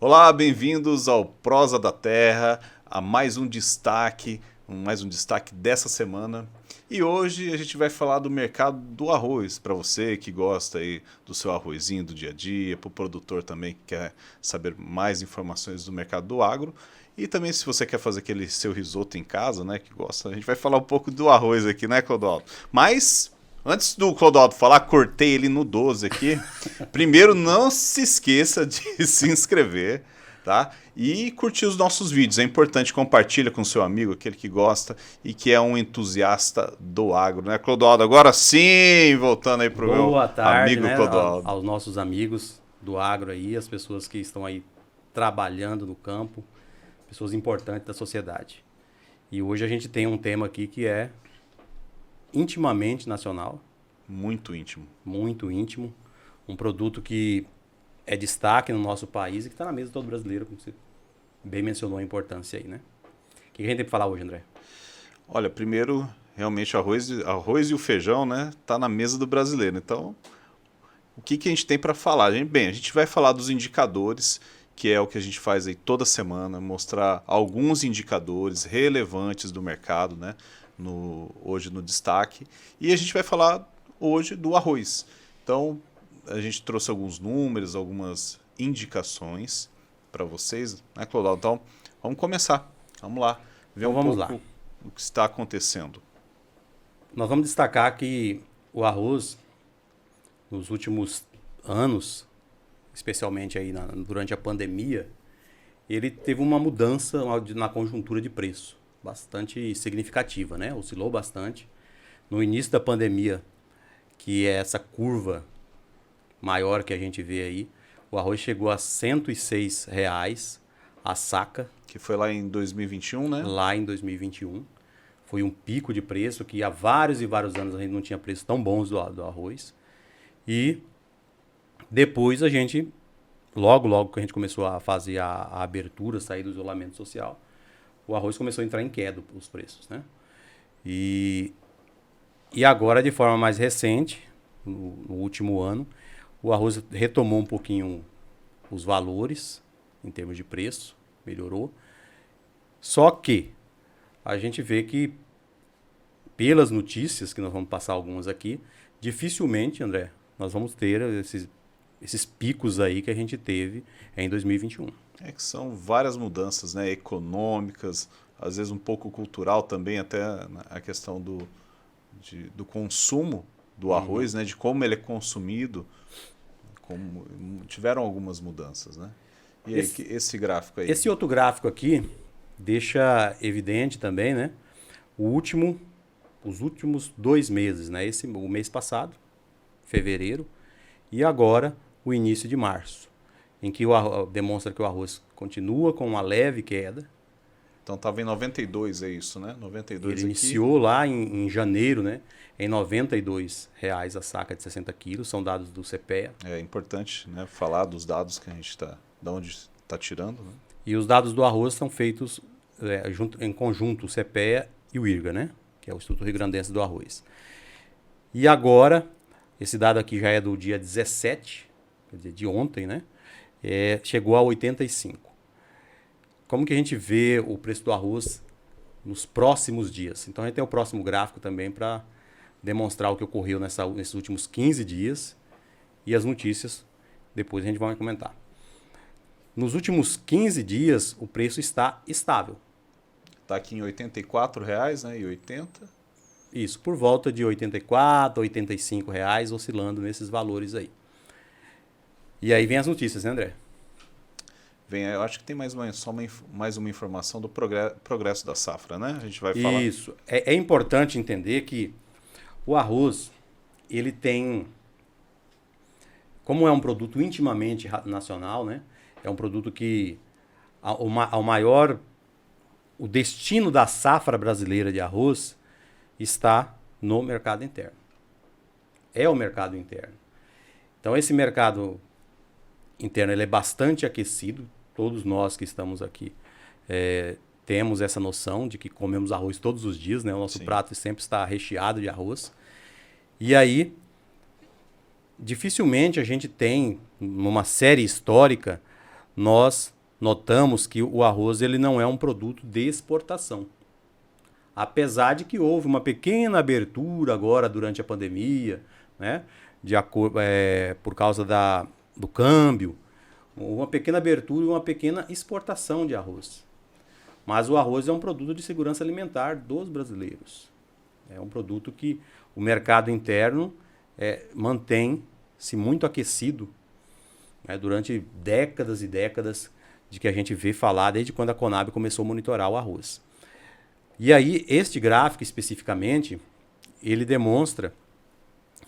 Olá, bem-vindos ao Prosa da Terra, a mais um destaque dessa semana. E hoje a gente vai falar do mercado do arroz, para você que gosta aí do seu arrozinho do dia a dia, para o produtor também que quer saber mais informações do mercado do agro. E também se você quer fazer aquele seu risoto em casa, né, que gosta, a gente vai falar um pouco do arroz aqui, né, Clodoaldo? Mas antes do Clodoaldo falar, cortei ele no 12 aqui. Primeiro, não se esqueça de se inscrever, tá? E curtir os nossos vídeos. É importante, compartilha com seu amigo, aquele que gosta e que é um entusiasta do agro, né, Clodoaldo? Agora sim, voltando aí pro meu Boa tarde, amigo né, Clodoaldo. aos nossos amigos do agro aí, as pessoas que estão aí trabalhando no campo, pessoas importantes da sociedade. E hoje a gente tem um tema aqui que é intimamente nacional, Muito íntimo. muito íntimo, um produto que é destaque no nosso país e que está na mesa de todo brasileiro, como você bem mencionou a importância aí, né? O que a gente tem para falar hoje, André? Olha, primeiro, realmente arroz e o feijão, né, tá na mesa do brasileiro. Então, o que que a gente tem para falar? Bem, a gente vai falar dos indicadores, que é o que a gente faz aí toda semana, mostrar alguns indicadores relevantes do mercado, né, hoje no destaque. E a gente vai falar hoje do arroz. Então, a gente trouxe alguns números, algumas indicações para vocês, né, Clodal? Então, vamos começar. Vamos lá, ver Então um vamos lá. pouco o que está acontecendo. Nós vamos destacar que o arroz, nos últimos anos, especialmente aí durante a pandemia, ele teve uma mudança na conjuntura de preço, bastante significativa, né? Oscilou bastante. No início da pandemia, que é essa curva maior que a gente vê aí, o arroz chegou a R$ 106 a saca, Que foi lá em 2021, né? lá em 2021. Foi um pico de preço que há vários e vários anos a gente não tinha preços tão bons do arroz. E depois a gente, logo que a gente começou a fazer a abertura, sair do isolamento social, o arroz começou a entrar em queda, os preços, né? E, e agora, de forma mais recente, no último ano, o arroz retomou um pouquinho os valores em termos de preço, melhorou. Só que a gente vê que, pelas notícias, que nós vamos passar algumas aqui, dificilmente, André, nós vamos ter esses picos aí que a gente teve em 2021. É que são várias mudanças, né? Econômicas, às vezes um pouco cultural também, até a questão do consumo do arroz, né? De como ele é consumido, tiveram algumas mudanças, né? E aí, Esse, esse gráfico aí? esse outro gráfico aqui deixa evidente também, né? Os últimos 2 meses, né? O mês passado, fevereiro, e agora o início de março, em que demonstra que o arroz continua com uma leve queda. Então estava em 92, é isso, né? 92 Ele aqui. iniciou lá em janeiro, né? Em R$ 92 a saca de 60 quilos, são dados do CPEA. É importante, né, falar dos dados que a gente está, de onde está tirando, né? E os dados do arroz são feitos em conjunto, o CPEA e o IRGA, né? Que é o Instituto Rio Grandense do Arroz. E agora, esse dado aqui já é do dia 17, quer dizer, de ontem, né? Chegou a 85. Como que a gente vê o preço do arroz nos próximos dias? Então a gente tem o próximo gráfico também para demonstrar o que ocorreu nesses últimos 15 dias e as notícias, depois a gente vai comentar. Nos últimos 15 dias, o preço está estável. Está aqui em R$ 84,00, né? E 80. Isso, por volta de R$ 84, R$ 85, oscilando nesses valores aí. E aí vem as notícias, né, André? Eu acho que tem mais uma informação do progresso da safra, né? A gente vai falar. Isso. É importante entender que o arroz, ele tem, como é um produto intimamente nacional, né? É um produto que o destino da safra brasileira de arroz está no mercado interno. É o mercado interno. Então esse mercado interno ele é bastante aquecido. Todos nós que estamos aqui temos essa noção de que comemos arroz todos os dias, né? O nosso prato sempre está recheado de arroz. E aí, dificilmente a gente tem, numa série histórica, nós notamos que o arroz ele não é um produto de exportação. Apesar de que houve uma pequena abertura agora durante a pandemia, né, por causa do câmbio, uma pequena abertura e uma pequena exportação de arroz. Mas o arroz é um produto de segurança alimentar dos brasileiros. É um produto que o mercado interno mantém-se muito aquecido, né, durante décadas e décadas de que a gente vê falar desde quando a Conab começou a monitorar o arroz. E aí, este gráfico especificamente, ele demonstra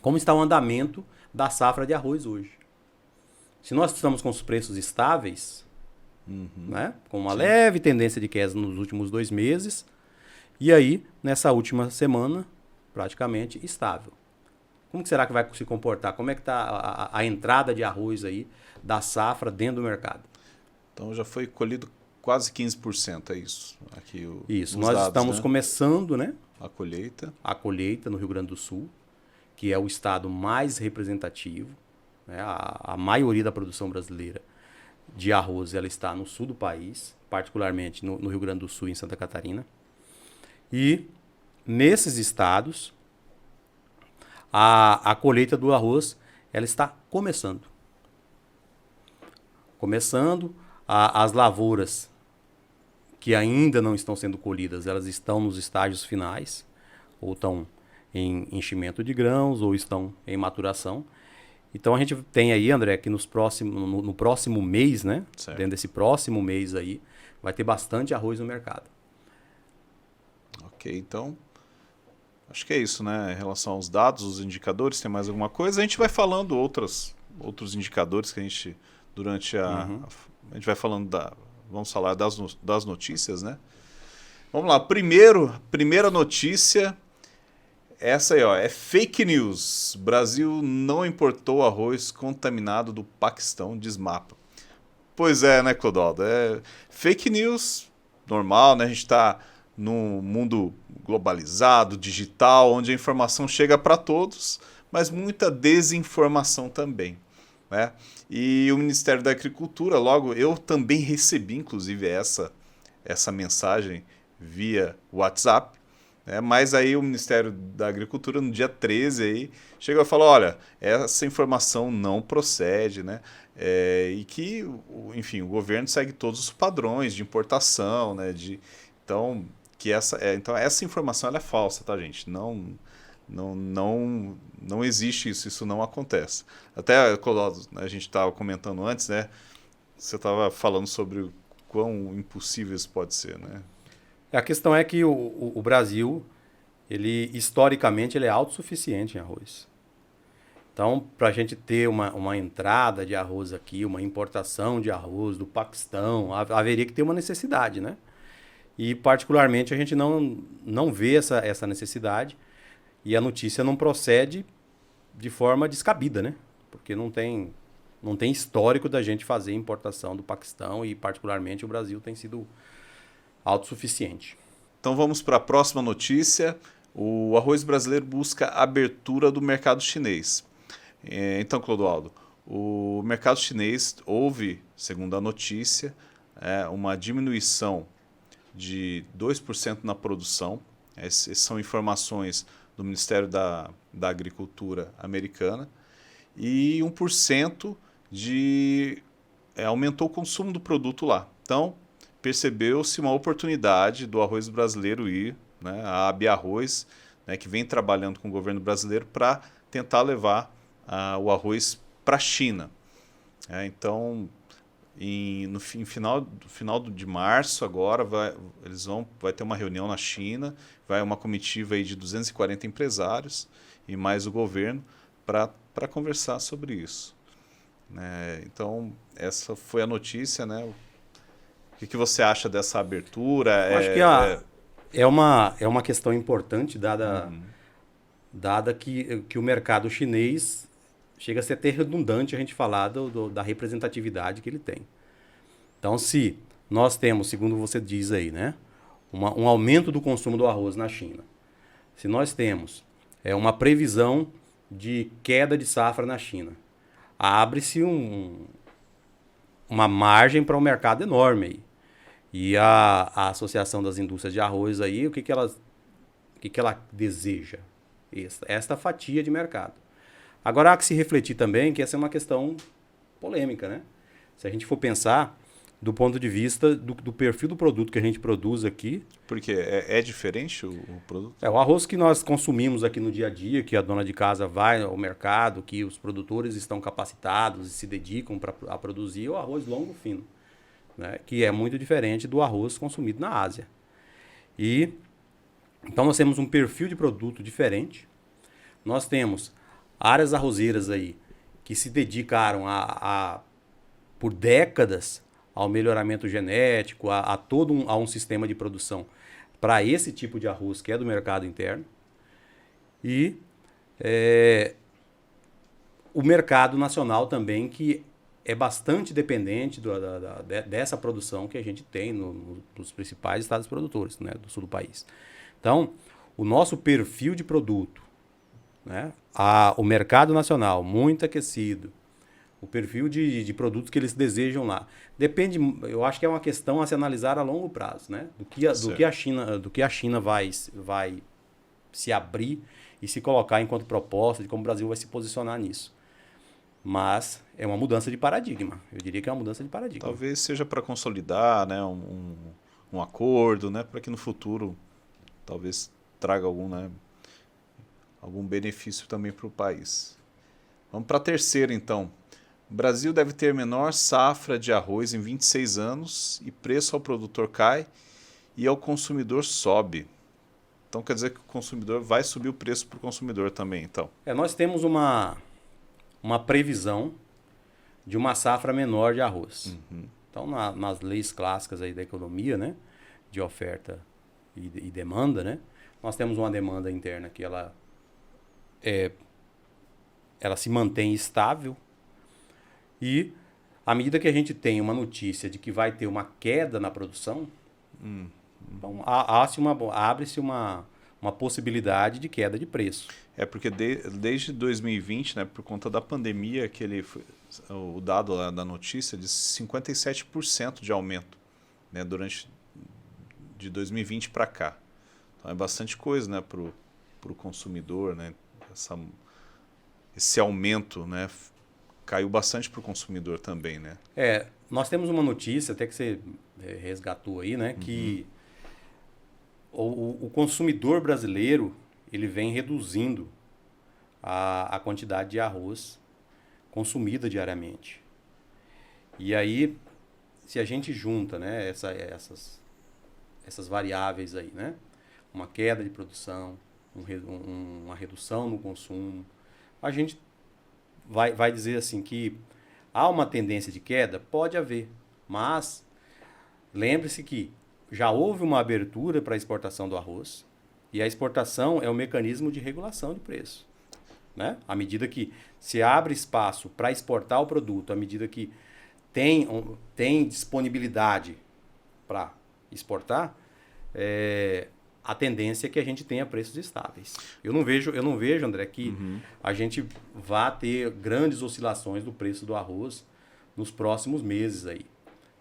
como está o andamento da safra de arroz hoje. Se nós estamos com os preços estáveis, né, com uma leve tendência de queda nos últimos 2 meses, e aí, nessa última semana, praticamente estável. Como que será que vai se comportar? Como é que está a entrada de arroz aí da safra dentro do mercado? Então já foi colhido quase 15%, é isso? Aqui Isso, nós dados, estamos, né, começando, né, a colheita no Rio Grande do Sul, que é o estado mais representativo, né, a maioria da produção brasileira de arroz ela está no sul do país, particularmente no Rio Grande do Sul e em Santa Catarina. E nesses estados, a colheita do arroz ela está começando. As lavouras que ainda não estão sendo colhidas, elas estão nos estágios finais, ou estão em enchimento de grãos, ou estão em maturação. Então a gente tem aí, André, que no próximo mês, né? Certo. Dentro desse próximo mês aí, vai ter bastante arroz no mercado. Ok, então acho que é isso, né? Em relação aos dados, os indicadores, tem mais alguma coisa? A gente vai falando outros indicadores que a gente, durante a gente vai falando vamos falar das notícias, né? Vamos lá, primeira notícia, essa aí, ó, é fake news. Brasil não importou arroz contaminado do Paquistão, diz Mapa. Pois é, né, Clodoaldo? É fake news, normal, né? A gente está num mundo globalizado, digital, onde a informação chega para todos, mas muita desinformação também, né? E o Ministério da Agricultura, logo, eu também recebi, inclusive, essa mensagem via WhatsApp, né? Mas aí o Ministério da Agricultura, no dia 13, aí, chegou e falou, olha, essa informação não procede, né? E que, enfim, o governo segue todos os padrões de importação, né? Então essa informação ela é falsa, tá, gente? Não existe isso não acontece. Até, Clodoaldo, a gente estava comentando antes, né? Você estava falando sobre o quão impossível isso pode ser, né? A questão é que o Brasil, ele historicamente, ele é autossuficiente em arroz. Então, para a gente ter uma entrada de arroz aqui, uma importação de arroz do Paquistão, haveria que ter uma necessidade, né? E, particularmente, a gente não vê essa necessidade e a notícia não procede de forma descabida, né? Porque não tem histórico da gente fazer importação do Paquistão e, particularmente, o Brasil tem sido autossuficiente. Então, vamos para a próxima notícia. O arroz brasileiro busca abertura do mercado chinês. Então, Clodoaldo, o mercado chinês houve, segundo a notícia, uma diminuição de 2% na produção. Essas são informações do Ministério da Agricultura americana. E 1% aumentou o consumo do produto lá. Então, percebeu-se uma oportunidade do arroz brasileiro ir, né, a AB Arroz, né, que vem trabalhando com o governo brasileiro para tentar levar o arroz para a China. Então, no final de março agora vai ter uma reunião na China, vai uma comitiva aí de 240 empresários e mais o governo para conversar sobre isso. Então, essa foi a notícia, né? O que você acha dessa abertura? Eu acho que é uma questão importante, dada que o mercado chinês chega a ser até redundante a gente falar da representatividade que ele tem. Então, se nós temos, segundo você diz aí, né, um aumento do consumo do arroz na China, se nós temos uma previsão de queda de safra na China, abre-se uma margem para um mercado enorme aí. E a Associação das Indústrias de Arroz aí, o que ela deseja? Esta fatia de mercado. Agora há que se refletir também que essa é uma questão polêmica, né? Se a gente for pensar do ponto de vista do perfil do produto que a gente produz aqui. Porque é diferente o produto? O arroz que nós consumimos aqui no dia a dia, que a dona de casa vai ao mercado, que os produtores estão capacitados e se dedicam a produzir, é o arroz longo fino, né? Que é muito diferente do arroz consumido na Ásia. E então nós temos um perfil de produto diferente. Nós temos áreas arrozeiras aí que se dedicaram por décadas ao melhoramento genético, a todo um sistema de produção para esse tipo de arroz que é do mercado interno. E o mercado nacional também, que é bastante dependente dessa produção que a gente tem nos principais estados produtores, né, do sul do país. Então, o nosso perfil de produto, né, o mercado nacional muito aquecido, o perfil de produtos que eles desejam lá. Depende, eu acho que é uma questão a se analisar a longo prazo, né? Do que a China vai se abrir e se colocar enquanto proposta, de como o Brasil vai se posicionar nisso. Mas é uma mudança de paradigma. Eu diria que é uma mudança de paradigma. Talvez seja para consolidar, né, um acordo, né, para que no futuro talvez traga algum benefício também para o país. Vamos para a terceira, então. O Brasil deve ter menor safra de arroz em 26 anos e preço ao produtor cai e ao consumidor sobe. Então quer dizer que o consumidor vai subir o preço para o consumidor também, então. Nós temos uma previsão de uma safra menor de arroz. Uhum. Então, nas leis clássicas aí da economia, né, de oferta e demanda, né, nós temos uma demanda interna que ela se mantém estável. E à medida que a gente tem uma notícia de que vai ter uma queda na produção, então abre-se uma possibilidade de queda de preço. Porque desde 2020, né, por conta da pandemia, o dado lá da notícia diz 57% de aumento, né, de 2020 para cá. Então é bastante coisa, né, para o consumidor, né, esse aumento, né, caiu bastante para o consumidor também, né? Nós temos uma notícia, até que você resgatou aí, né? Uhum. Que o consumidor brasileiro ele vem reduzindo a quantidade de arroz consumida diariamente. E aí, se a gente junta, né, essas variáveis aí, né? Uma queda de produção, uma redução no consumo, a gente vai dizer assim que há uma tendência de queda? Pode haver, mas lembre-se que já houve uma abertura para a exportação do arroz e a exportação é um mecanismo de regulação de preço, né? À medida que se abre espaço para exportar o produto, à medida que tem disponibilidade para exportar, a tendência é que a gente tenha preços estáveis. Eu não vejo, André, que a gente vá ter grandes oscilações do preço do arroz nos próximos meses aí,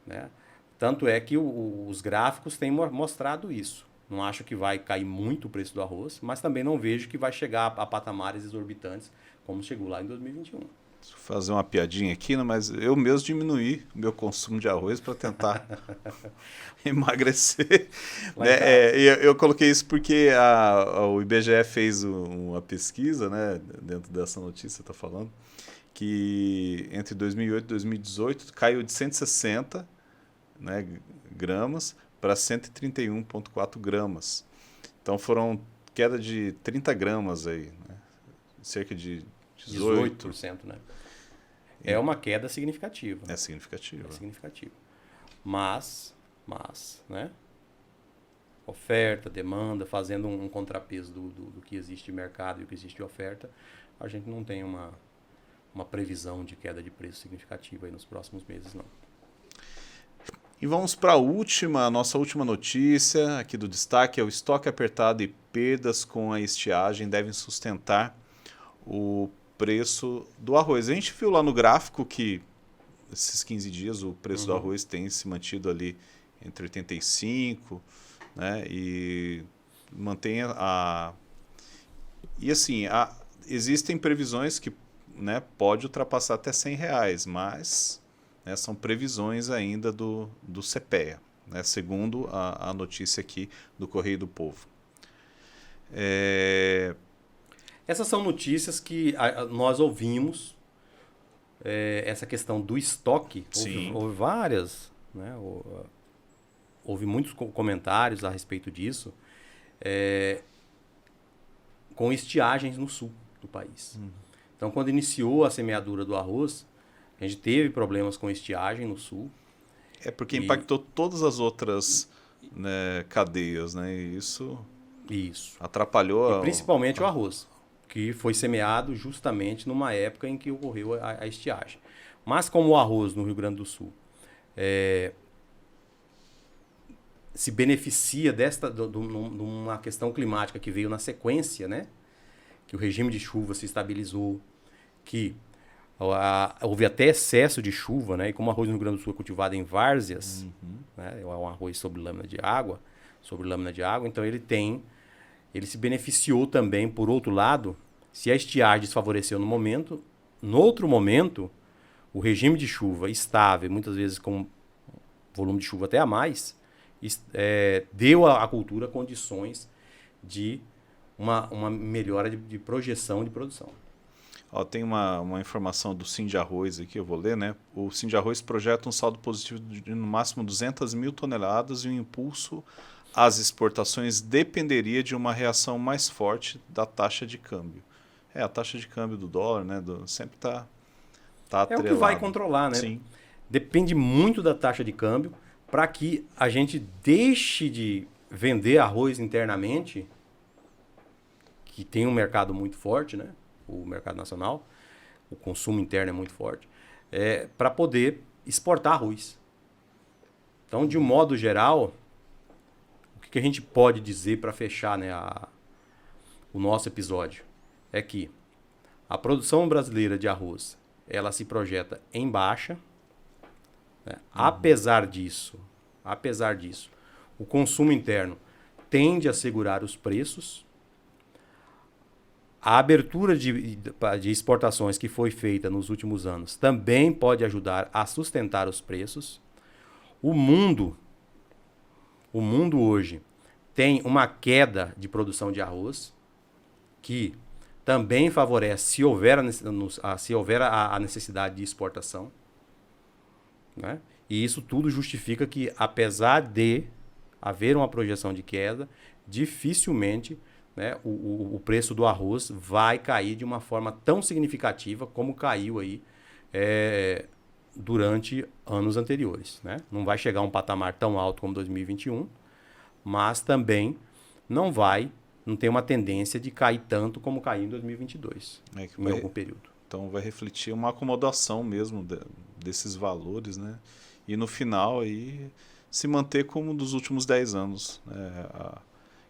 né? Tanto é que os gráficos têm mostrado isso. Não acho que vai cair muito o preço do arroz, mas também não vejo que vai chegar a patamares exorbitantes como chegou lá em 2021. Vou fazer uma piadinha aqui, né? Mas eu mesmo diminuí o meu consumo de arroz para tentar emagrecer. Né? Eu coloquei isso porque o IBGE fez uma pesquisa, né, dentro dessa notícia que está falando, que entre 2008 e 2018 caiu de 160, né, gramas para 131,4 gramas. Então foram queda de 30 gramas aí, né? Cerca de 18%, né? É uma queda significativa. É significativa. É significativa. Mas, né? Oferta, demanda, fazendo um contrapeso do que existe de mercado e o que existe de oferta, a gente não tem uma previsão de queda de preço significativa aí nos próximos meses, não. E vamos para a nossa última notícia aqui do destaque, é o estoque apertado e perdas com a estiagem devem sustentar o preço do arroz. A gente viu lá no gráfico que esses 15 dias o preço do arroz tem se mantido ali entre 85, né? E mantém a... E assim, existem previsões que, né, pode ultrapassar até R$ 100, mas, né, são previsões ainda do CPEA, né, segundo a notícia aqui do Correio do Povo. Essas são notícias que nós ouvimos, essa questão do estoque. Houve várias, né, houve muitos comentários a respeito disso, com estiagens no sul do país. Então, quando iniciou a semeadura do arroz, a gente teve problemas com estiagem no sul. Porque impactou todas as outras, né, cadeias, né? E isso atrapalhou. E principalmente o arroz, que foi semeado justamente numa época em que ocorreu a estiagem. Mas como o arroz no Rio Grande do Sul se beneficia de uma questão climática que veio na sequência, né? Que o regime de chuva se estabilizou, que houve até excesso de chuva, né? E como o arroz no Rio Grande do Sul é cultivado em várzeas, né? É um arroz sobre lâmina de água, então ele se beneficiou também, por outro lado, se a estiagem desfavoreceu no outro momento, o regime de chuva estável, muitas vezes com volume de chuva até a mais, deu à cultura condições de uma melhora de projeção de produção. Tem uma informação do Sindiarroz aqui, eu vou ler, né? O Sindiarroz projeta um saldo positivo de no máximo 200 mil toneladas e o impulso às exportações dependeria de uma reação mais forte da taxa de câmbio. A taxa de câmbio do dólar, né? Sempre está atrelado. É o que vai controlar, né? Sim. Depende muito da taxa de câmbio para que a gente deixe de vender arroz internamente, que tem um mercado muito forte, né? O mercado nacional, o consumo interno é muito forte, para poder exportar arroz. Então, de um modo geral, o que a gente pode dizer para fechar, né, o nosso episódio é que a produção brasileira de arroz ela se projeta em baixa, né? Apesar disso, o consumo interno tende a segurar os preços. A abertura de exportações que foi feita nos últimos anos também pode ajudar a sustentar os preços. O mundo hoje tem uma queda de produção de arroz que também favorece se houver a necessidade de exportação, né? E isso tudo justifica que, apesar de haver uma projeção de queda, dificilmente, né, o preço do arroz vai cair de uma forma tão significativa como caiu aí durante anos anteriores, né? Não vai chegar a um patamar tão alto como 2021, mas também não tem uma tendência de cair tanto como caiu em 2022, em algum período. Então vai refletir uma acomodação mesmo desses valores, né? E no final aí se manter como dos últimos 10 anos, né?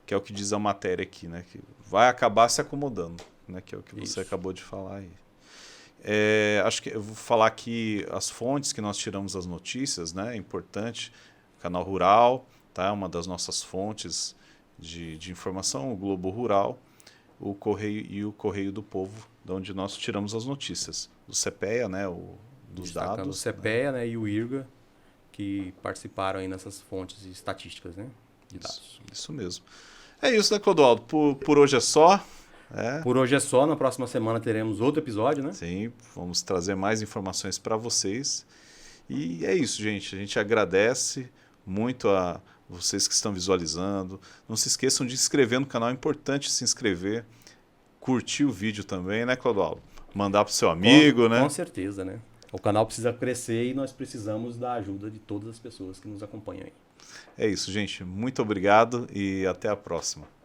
Que é o que diz a matéria aqui, né? Que vai acabar se acomodando, né? Que é o que você acabou de falar aí. Acho que eu vou falar aqui as fontes que nós tiramos as notícias, né? É importante, Canal Rural, tá? Uma das nossas fontes de informação, o Globo Rural, o Correio e o Correio do Povo, de onde nós tiramos as notícias. Do CPEA, né? Dos dados. O CPEA, né? E o IRGA, que participaram aí nessas fontes estatísticas, né? De dados. Isso mesmo. É isso, né, Clodoaldo? Por hoje é só. Por hoje é só. Na próxima semana teremos outro episódio, né? Sim, vamos trazer mais informações para vocês. E é isso, gente. A gente agradece muito a vocês que estão visualizando. Não se esqueçam de se inscrever no canal. É importante se inscrever. Curtir o vídeo também, né, Clodoaldo? Mandar para o seu amigo, né? Com certeza, né? O canal precisa crescer e nós precisamos da ajuda de todas as pessoas que nos acompanham aí. É isso, gente. Muito obrigado e até a próxima.